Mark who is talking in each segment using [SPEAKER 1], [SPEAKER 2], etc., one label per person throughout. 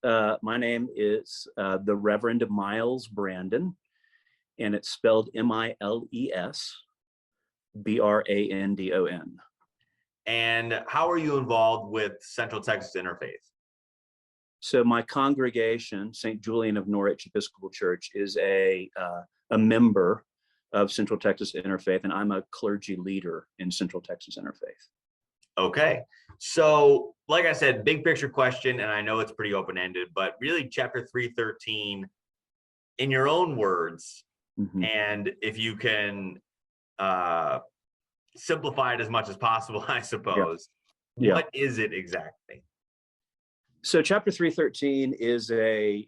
[SPEAKER 1] my name is the Reverend Miles Brandon, and it's spelled MILES
[SPEAKER 2] And how are you involved with Central Texas Interfaith?
[SPEAKER 1] So my congregation, St. Julian of Norwich Episcopal Church, is a member of Central Texas Interfaith, and I'm a clergy leader in Central Texas Interfaith.
[SPEAKER 2] Okay, so like I said, big picture question, and I know it's pretty open-ended, but really chapter 313, in your own words, and if you can simplify it as much as possible, I suppose, what is it exactly?
[SPEAKER 1] So chapter 313 is a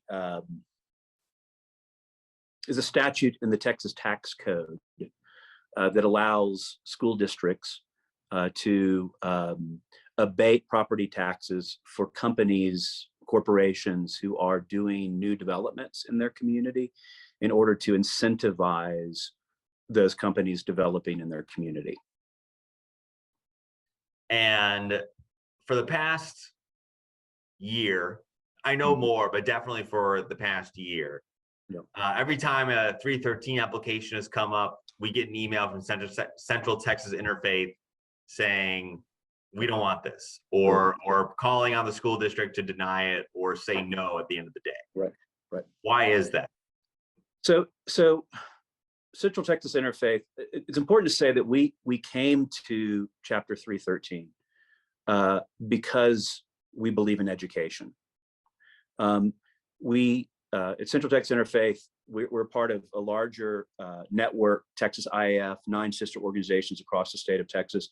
[SPEAKER 1] statute in the Texas tax code that allows school districts to abate property taxes for companies, corporations who are doing new developments in their community in order to incentivize those companies developing in their community. And
[SPEAKER 2] for the past year, I know more, but definitely for the past year, every time a 313 application has come up, we get an email from Central Texas Interfaith saying, we don't want this, or calling on the school district to deny it or say no at the end of the day.
[SPEAKER 1] Right.
[SPEAKER 2] Why is that?
[SPEAKER 1] So Central Texas Interfaith, it's important to say that we came to chapter 313 because we believe in education. At Central Texas Interfaith, we're part of a larger network, Texas IAF, 9 sister organizations across the state of Texas.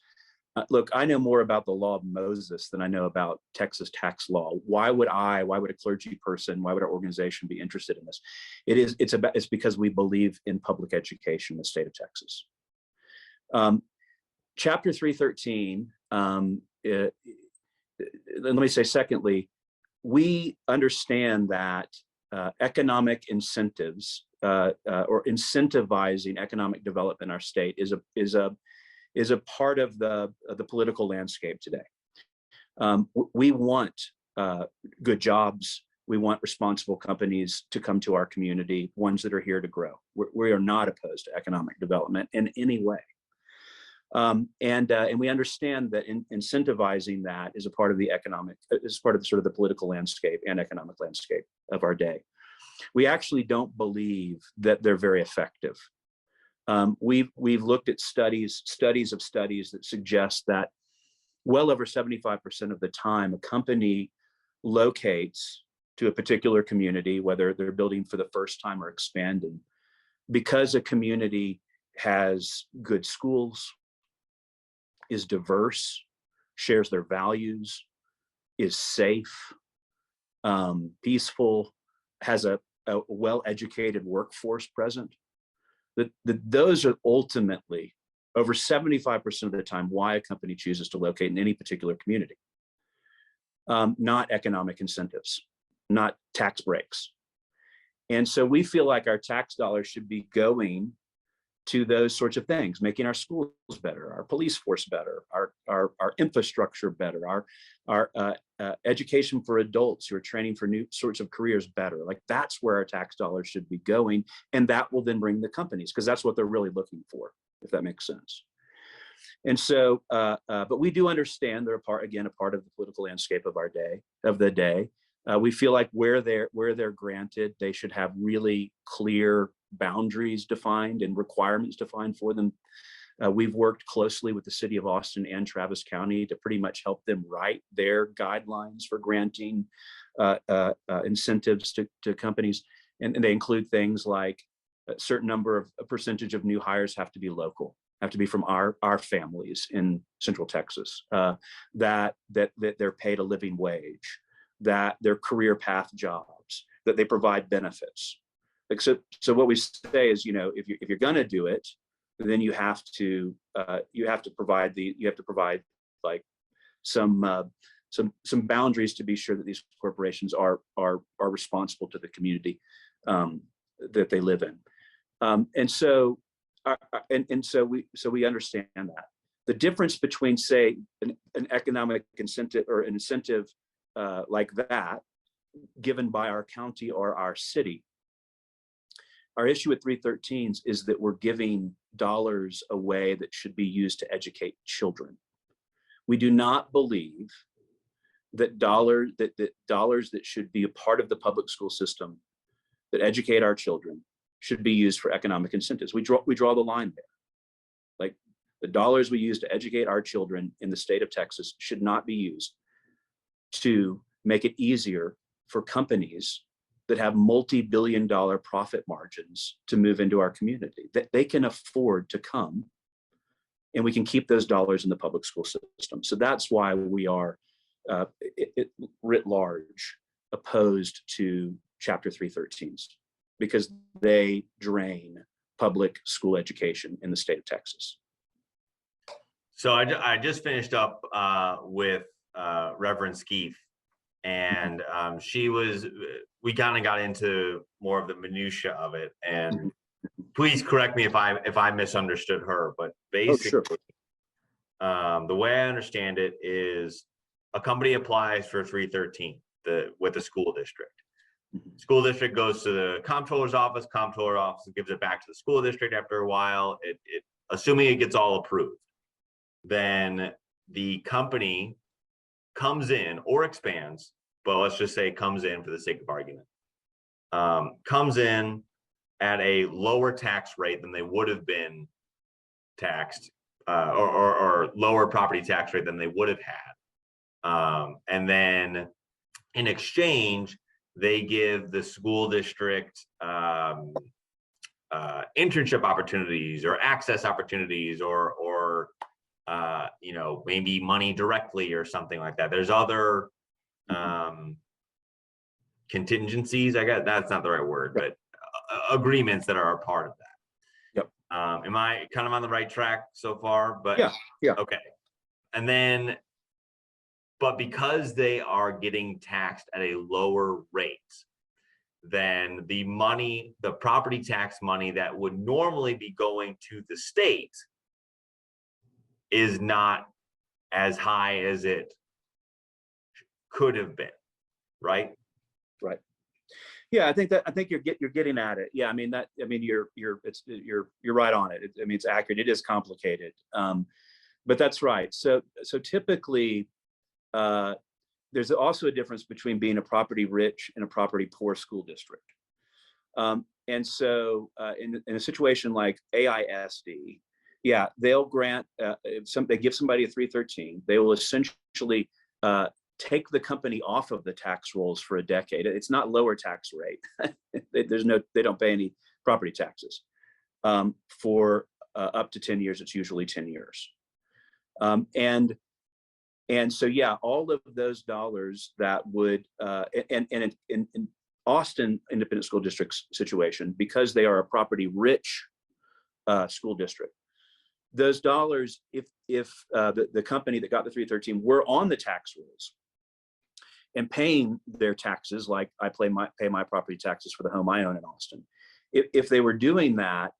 [SPEAKER 1] Look, I know more about the law of Moses than I know about Texas tax law. Why would a clergy person, why would our organization be interested in this? It's because we believe in public education in the state of Texas. Chapter 313, let me say secondly, we understand that economic incentives or incentivizing economic development in our state is a part of the political landscape today. We want good jobs. We want responsible companies to come to our community, ones that are here to grow. We are not opposed to economic development in any way. And we understand that incentivizing that is a part of the sort of the political landscape and economic landscape of our day. We actually don't believe that they're very effective. We've looked at studies that suggest that well over 75% of the time a company locates to a particular community, whether they're building for the first time or expanding, because a community has good schools, is diverse, shares their values, is safe, peaceful, has a well-educated workforce present. Those are ultimately, over 75% of the time, why a company chooses to locate in any particular community. Not economic incentives, not tax breaks. And so we feel like our tax dollars should be going to those sorts of things, making our schools better, our police force better, our infrastructure better, our education for adults who are training for new sorts of careers better. Like, that's where our tax dollars should be going, and that will then bring the companies, because that's what they're really looking for, if that makes sense. And so, but we do understand they're a part of the political landscape of the day. We feel like where they're granted, they should have really clear boundaries defined and requirements defined for them. We've worked closely with the city of Austin and Travis County to pretty much help them write their guidelines for granting incentives to companies. And they include things like a percentage of new hires have to be local, have to be from our families in Central Texas, that they're paid a living wage, that they're career path jobs, that they provide benefits. Like, so what we say is, if you're going to do it, then you have to provide like some boundaries to be sure that these corporations are responsible to the community that they live in. And so we understand that. The difference between, say, an economic incentive or an incentive like that given by our county or our city. Our issue with 313s is that we're giving dollars away that should be used to educate children. We do not believe that dollars that should be a part of the public school system that educate our children should be used for economic incentives. We draw the line there. Like, the dollars we use to educate our children in the state of Texas should not be used to make it easier for companies that have multi-billion-dollar profit margins to move into our community, that they can afford to come, and we can keep those dollars in the public school system. So that's why we are writ large opposed to Chapter 313s, because they drain public school education in the state of Texas.
[SPEAKER 2] So I just finished up with Reverend Skeef, and we kind of got into more of the minutia of it, and please correct me if I misunderstood her, but basically, the way I understand it is a company applies for 313 with the school district. School district goes to the comptroller's office. Comptroller office gives it back to the school district after a while. Assuming it gets all approved, then the company comes in or expands, but let's just say comes in for the sake of argument. Comes in at a lower tax rate than they would have been taxed, or lower property tax rate than they would have had. And then in exchange, they give the school district internship opportunities or access opportunities, or maybe money directly or something like that. There's other contingencies, I guess that's not the right word, but agreements that are a part of that. Yep. Am I kind of on the right track so far? But
[SPEAKER 1] yeah.
[SPEAKER 2] Okay. And then, but because they are getting taxed at a lower rate than the property tax money that would normally be going to the state is not as high as it could have been, right?
[SPEAKER 1] Right. Yeah, I think you're getting at it. Yeah, you're right on it. It's accurate. It is complicated, but that's right. So typically, there's also a difference between being a property rich and a property poor school district. And so in a situation like AISD, yeah, they'll grant they give somebody a 313. They will essentially take the company off of the tax rolls for a decade. It's not lower tax rate. They don't pay any property taxes for up to 10 years. It's usually 10 years. And so, yeah, all of those dollars that would, and in Austin Independent School District's situation, because they are a property rich school district, those dollars, if the company that got the 313 were on the tax rolls and paying their taxes, like I pay my property taxes for the home I own in Austin, if they were doing that,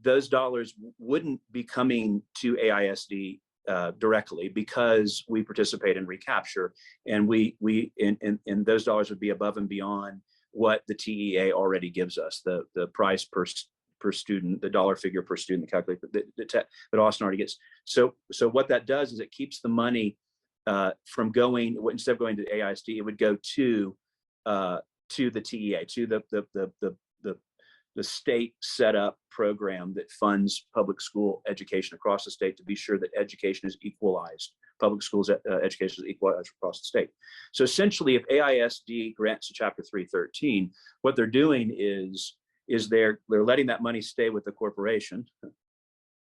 [SPEAKER 1] those dollars wouldn't be coming to AISD directly, because we participate in recapture, and and those dollars would be above and beyond what the TEA already gives us, the price per student, the dollar figure per student, calculated that Austin already gets. So what that does is it keeps the money from going, instead of going to AISD, it would go to the TEA, to the state set up program that funds public school education across the state, to be sure that education is equalized. Public schools education is equalized across the state. So essentially, if AISD grants a Chapter 313, what they're doing is they're letting that money stay with the corporation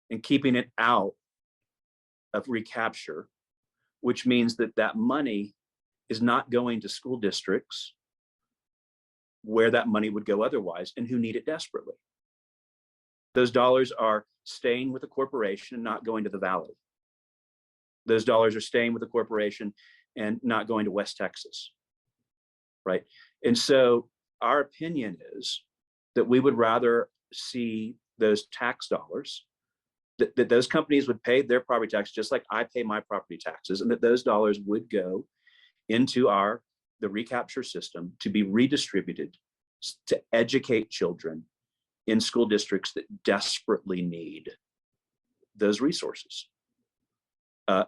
[SPEAKER 1] and keeping it out of recapture, which means that money is not going to school districts where that money would go otherwise, and who need it desperately. Those dollars are staying with the corporation and not going to the Valley. Those dollars are staying with the corporation and not going to West Texas, right? And so our opinion is that we would rather see those tax dollars, that those companies would pay their property tax just like I pay my property taxes, and that those dollars would go into our the recapture system to be redistributed to educate children in school districts that desperately need those resources.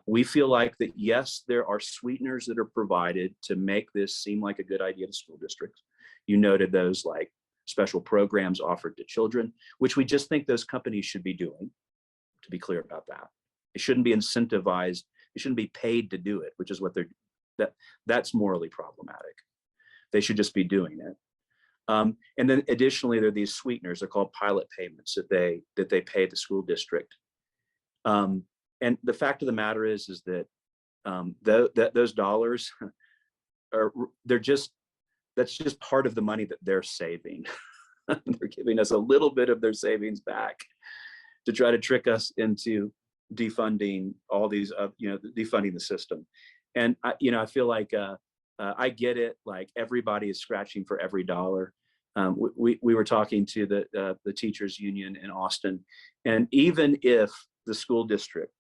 [SPEAKER 1] We feel like that, yes, there are sweeteners that are provided to make this seem like a good idea to school districts. You noted those, like special programs offered to children, which we just think those companies should be doing, to be clear about that. They shouldn't be incentivized. They shouldn't be paid to do it, which is what that's morally problematic. They should just be doing it. And then additionally, there are these sweeteners. They're called pilot payments that they pay the school district. And the fact of the matter is that those dollars that's just part of the money that they're saving. They're giving us a little bit of their savings back to try to trick us into defunding all these, defunding the system. And I feel like I get it. Like, everybody is scratching for every dollar. We were talking to the teachers union in Austin, and even if the school district,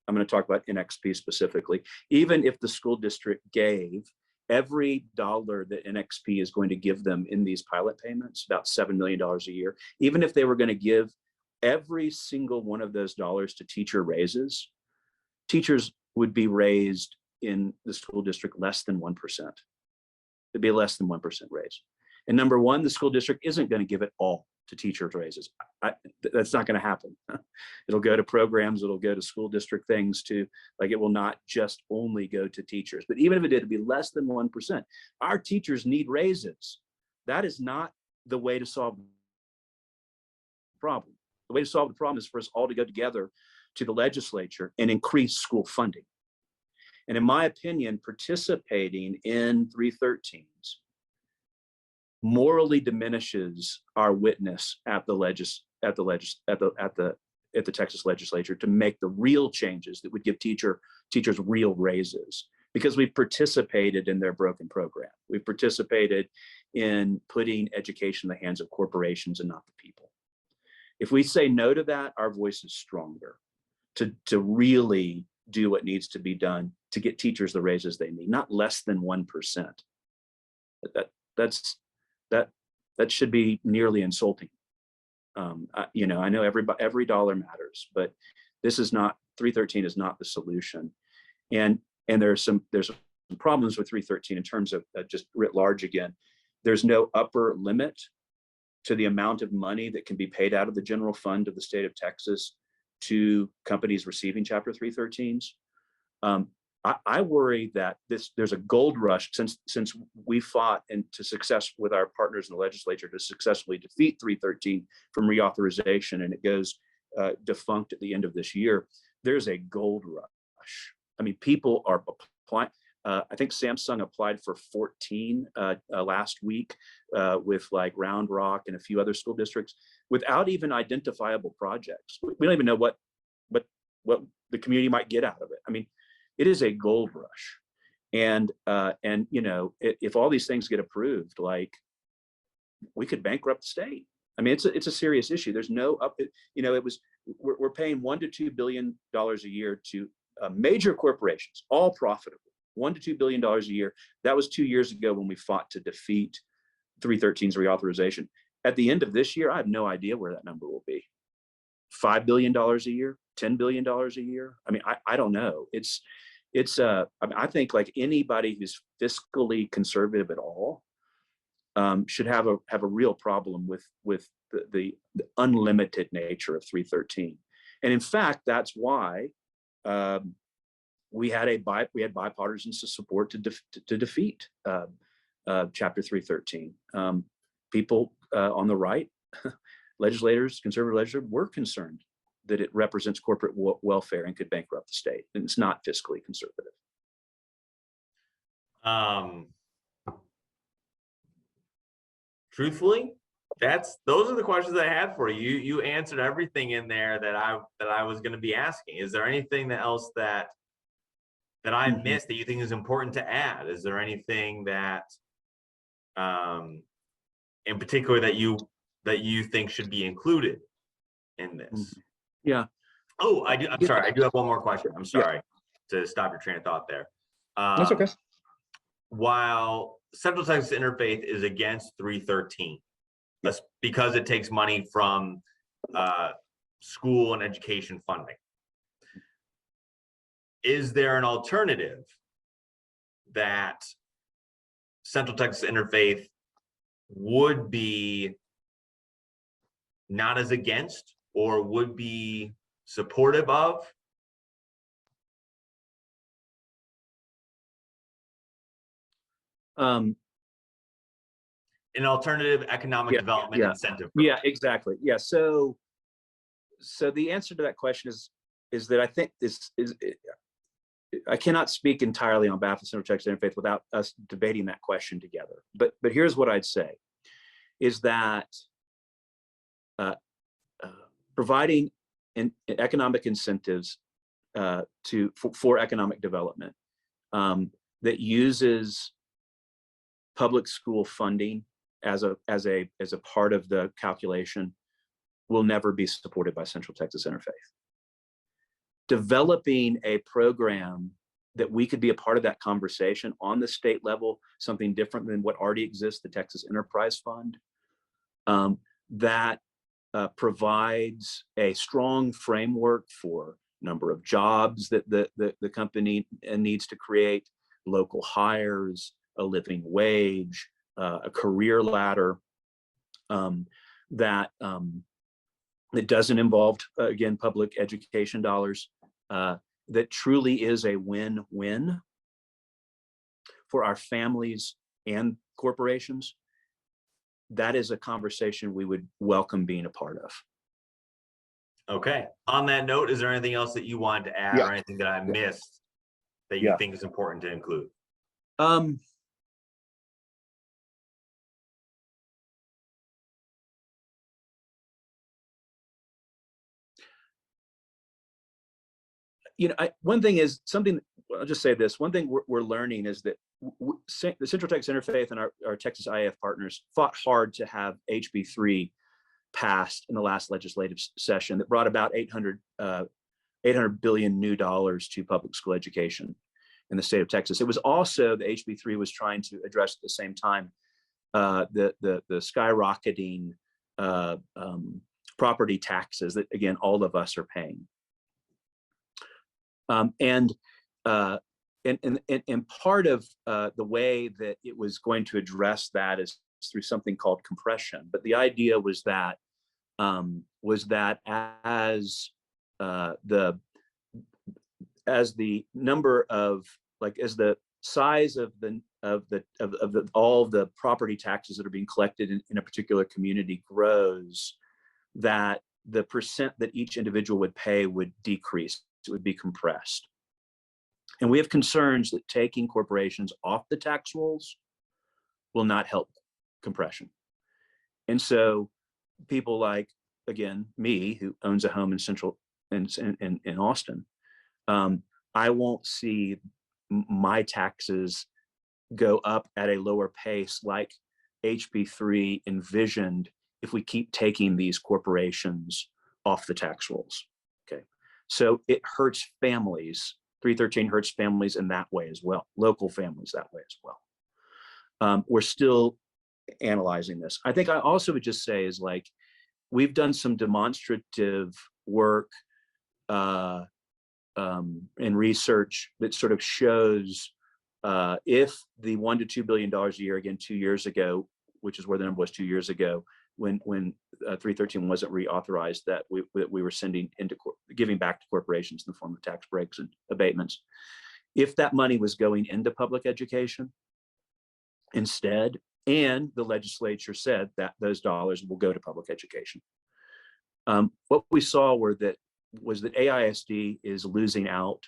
[SPEAKER 1] I'm going to talk about NXP specifically, even if the school district gave every dollar that NXP is going to give them in these pilot payments, about $7 million a year, even if they were going to give every single one of those dollars to teacher raises, teachers would be raised in the school district less than 1%. It'd be a less than 1% raise. And number one, the school district isn't going to give it all to teachers raises. That's not going to happen. It'll go to programs, it'll go to school district things it will not just only go to teachers. But even if it did, it'd be less than 1%. Our teachers need raises. That is not the way to solve the problem. The way to solve the problem is for us all to go together to the legislature and increase school funding. And in my opinion, participating in 313s morally diminishes our witness at the Texas legislature to make the real changes that would give teachers real raises, because we've participated in their broken program. We've participated in putting education in the hands of corporations and not the people. If we say no to that, our voice is stronger to really do what needs to be done to get teachers the raises they need, not less than 1%. That should be nearly insulting. I know every dollar matters, but this is not, 313 is not the solution. And there's some problems with 313 in terms of just writ large again. There's no upper limit to the amount of money that can be paid out of the general fund of the state of Texas to companies receiving Chapter 313s. I worry that there's a gold rush since we fought to success with our partners in the legislature to successfully defeat 313 from reauthorization, and it goes defunct at the end of this year. There's a gold rush. I mean, people are applying. I think Samsung applied for 14 last week with like Round Rock and a few other school districts without even identifiable projects. We don't even know what the community might get out of it. I mean, it is a gold rush. And if all these things get approved, like, we could bankrupt the state. I mean, it's a serious issue. There's no we're paying $1 to $2 billion a year to major corporations, all profitable, $1 to $2 billion a year. That was 2 years ago when we fought to defeat 313's reauthorization. At the end of this year, I have no idea where that number will be. $5 billion a year, $10 billion a year. I mean, I don't know. I think like anybody who's fiscally conservative at all should have a real problem with the unlimited nature of 313. And in fact, that's why we had bipartisan support to defeat Chapter 313. People on the right, legislators, conservative legislators, were concerned that it represents corporate welfare and could bankrupt the state, and it's not fiscally conservative.
[SPEAKER 2] Truthfully, those are the questions I had for you. You answered everything in there that I was going to be asking. Is there anything else that I missed that you think is important to add? Is there anything that in particular that you think should be included in this?
[SPEAKER 1] Yeah.
[SPEAKER 2] Oh, I'm sorry. I do have one more question. I'm sorry to stop your train of thought there.
[SPEAKER 1] That's okay.
[SPEAKER 2] while Central Texas Interfaith is against 313,
[SPEAKER 1] Yes.
[SPEAKER 2] because it takes money from school and education funding, is there an alternative that Central Texas Interfaith would be not as against or would be supportive of?
[SPEAKER 1] Um,
[SPEAKER 2] an alternative economic development incentive program.
[SPEAKER 1] Yeah, exactly. Yeah. So the answer to that question is that I think I cannot speak entirely on behalf of Central Texas Interfaith without us debating that question together. But here's what I'd say is that providing economic incentives for economic development that uses public school funding as a part of the calculation will never be supported by Central Texas Interfaith. Developing a program that we could be a part of that conversation on the state level, something different than what already exists, the Texas Enterprise Fund, that provides a strong framework for number of jobs that the company needs to create, local hires, a living wage, a career ladder, that doesn't involve, again, public education dollars, that truly is a win-win for our families and corporations. That is a conversation we would welcome being a part of.
[SPEAKER 2] Okay. On that note, is there anything else that you wanted to add or anything that I missed that you think is important to include?
[SPEAKER 1] One thing is something, I'll just say this, one thing we're learning is that the Central Texas Interfaith and our Texas IAF partners fought hard to have HB3 passed in the last legislative session that brought about $800 billion new dollars to public school education in the state of Texas. It was also, the HB3 was trying to address at the same time the skyrocketing property taxes that, again, all of us are paying. And part of the way that it was going to address that is through something called compression. But the idea was that as the number of, like, as the size of all the property taxes that are being collected in a particular community grows, that the percent that each individual would pay would decrease. It would be compressed. And we have concerns that taking corporations off the tax rolls will not help compression. And so people like, again, me, who owns a home in Austin, I won't see my taxes go up at a lower pace like HB3 envisioned if we keep taking these corporations off the tax rolls. Okay, so it hurts families. 313 hurts families in that way as well, local families that way as well. We're still analyzing this. I think I also would just say is, like, we've done some demonstrative work and research that sort of shows if the $1 to $2 billion a year, again, 2 years ago, which is where the number was 2 years ago, when 313 wasn't reauthorized, that we were giving back to corporations in the form of tax breaks and abatements. If that money was going into public education instead, and the legislature said that those dollars will go to public education, what we saw was that AISD is losing out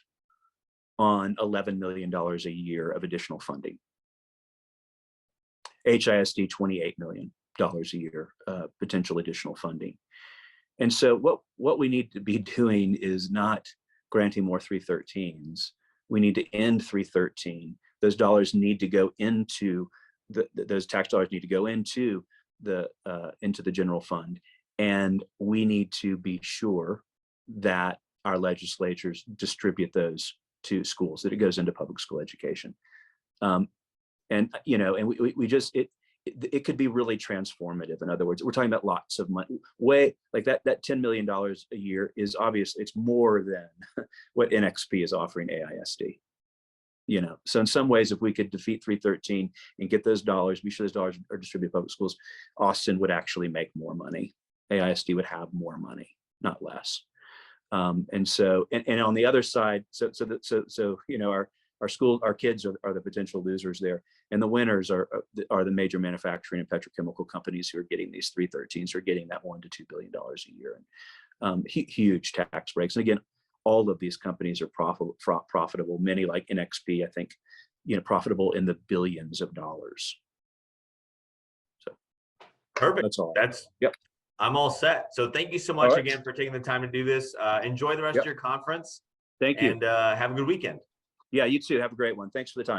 [SPEAKER 1] on $11 million a year of additional funding. HISD, $28 million a year, potential additional funding. And so what we need to be doing is not granting more 313s. We need to end 313. Those dollars need to go into those tax dollars need to go into the general fund. And we need to be sure that our legislatures distribute those to schools, that it goes into public school education. And, and we just, it could be really transformative. In other words, we're talking about lots of money, way like that $10 million a year is obviously, it's more than what NXP is offering AISD. So in some ways, if we could defeat 313 and get those dollars, be sure those dollars are distributed to public schools, Austin would actually make more money. AISD would have more money, not less. And so, and on the other side, so our kids are the potential losers there, and the winners are the major manufacturing and petrochemical companies who are getting these 313s, who are getting that $1 to $2 billion a year, and huge tax breaks. And again, all of these companies are profitable. Many, like NXP, I think, profitable in the billions of dollars. So
[SPEAKER 2] perfect.
[SPEAKER 1] That's all.
[SPEAKER 2] Yep. I'm all set. So thank you so much again for taking the time to do this. Enjoy the rest of your conference.
[SPEAKER 1] Thank you.
[SPEAKER 2] And have a good weekend.
[SPEAKER 1] Yeah, you too. Have a great one. Thanks for the time.